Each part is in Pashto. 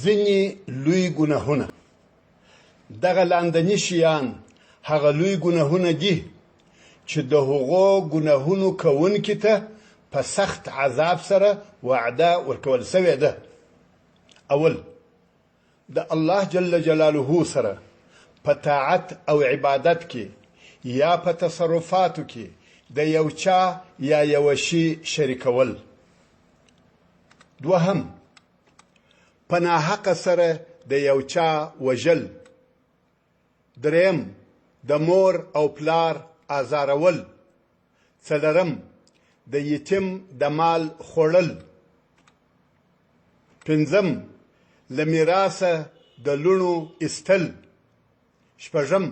ځینې لوی ګناهونه دغه لاندني شیان هغه لوی ګناهونه دي چې د هغو ګناهونو کوونکي ته په سخت عذاب سره وعده ورکول سوې ده. اول، د الله جل جلاله سره په طاعت او عبادت کې یا په تصرفاتو کې د یو چا یا یو شی شریکول. دوهم، په ناحقه سره د یو چا وژل. دریم، د مور او پلار ازارول. څلورم، د یتیم د مال خوړل. پنځم، له میراثه د لوڼو ایستل. شپږم،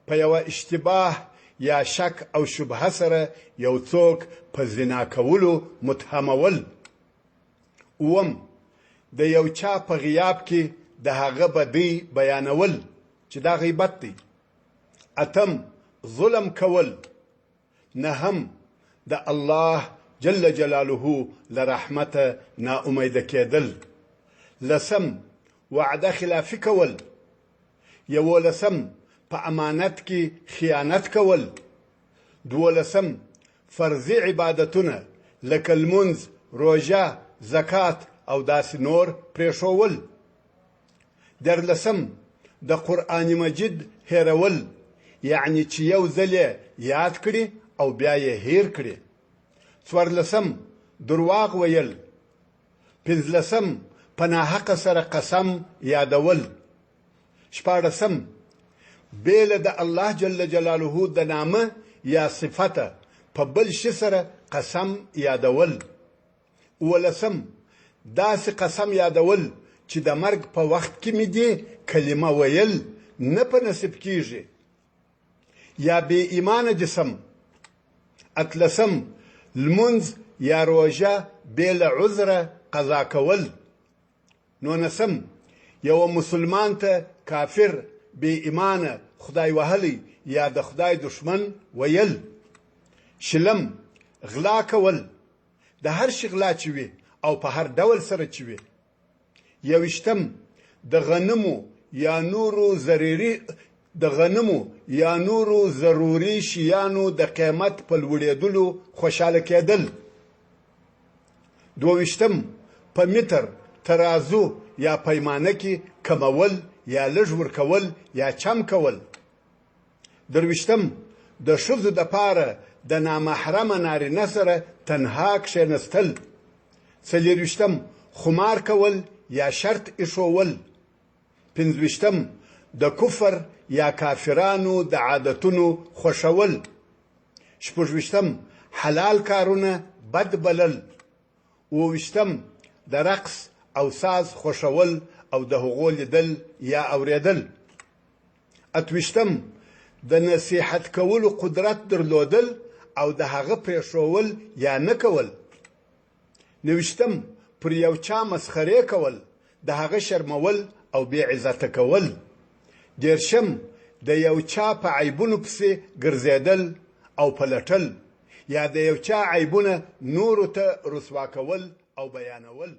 په یوه اشتباه یا شک او شبهه سره یو څوک په زنا کولو متهمول. اووم، د یو چا په غیاب کې د هغه بدی بیانول چې دا غیبت دی. اتم، ظلم کول. نهم، د الله جل جلاله لرحمت نا امید کېدل. لسم، وعده خلافی کول. یولسم، په امانت کې خیانت کول. دولسم، فرضي عبادتونه لکه لمونځ، روژه، زکات او داسې نور پرېښول. درلسم، د قرآن مجید هیرول، یعنی چې یو ځل یاد کړي او بیا یې هیر کړي. څوارلسم، درواغ ویل. پنځلسم، په ناحقه سره قسم یادول. شپاړسم، بیله د الله جل جلاله د نامه یا صفته په بل شي سره قسم یادول. اوولسم، داسې قسم یادول چې د مرګ په وخت کې مې دې کلمه ویل نه په نصیب کیږي. یا بې ایمانه جسم. اتلسم، لمونځ یا روژه بې له عذره قضا کول. نولسم، یو مسلمان ته کافر، بې ایمانه، خدای وهلی یا د خدای دشمن ویل. شلم، غلا کول، د هر شي غلا چې وي او په هر ډول سره چې وي. یویشتم، د غنمو یا نورو ضروري شیانو د قیمت په لوړېدلو خوشحاله کېدل. دویشتم، په متر، ترازو یا پیمانه کې کمول یا لږ ورکول یا چم کول. درویشتم، د ښځو دپاره د نامحرمه نارینه سره تنها کښېنستل. څلېرویشتم، خمار کول یا شرط ایښول. پنځویشتم، د کفر یا کافرانو د عادتونو خوښول. شپږویشتم، حلال کارونه بد بلل. اوویشتم، د رقص او ساز خوښول او د هغو لیدل یا اوریدل. اتویشتم، د نصیحت کولو قدرت درلودل او د هغه پرېښول یا نه کول. نویشتم، پر یو چا مسخرې کول، د هغه شرمول او بې عزته کول. دیرشم، د یو چا په عیبونو پسې ګرځېدل او پلټل یا د یو چا عیبونه نورو ته رسوا کول او بیانول.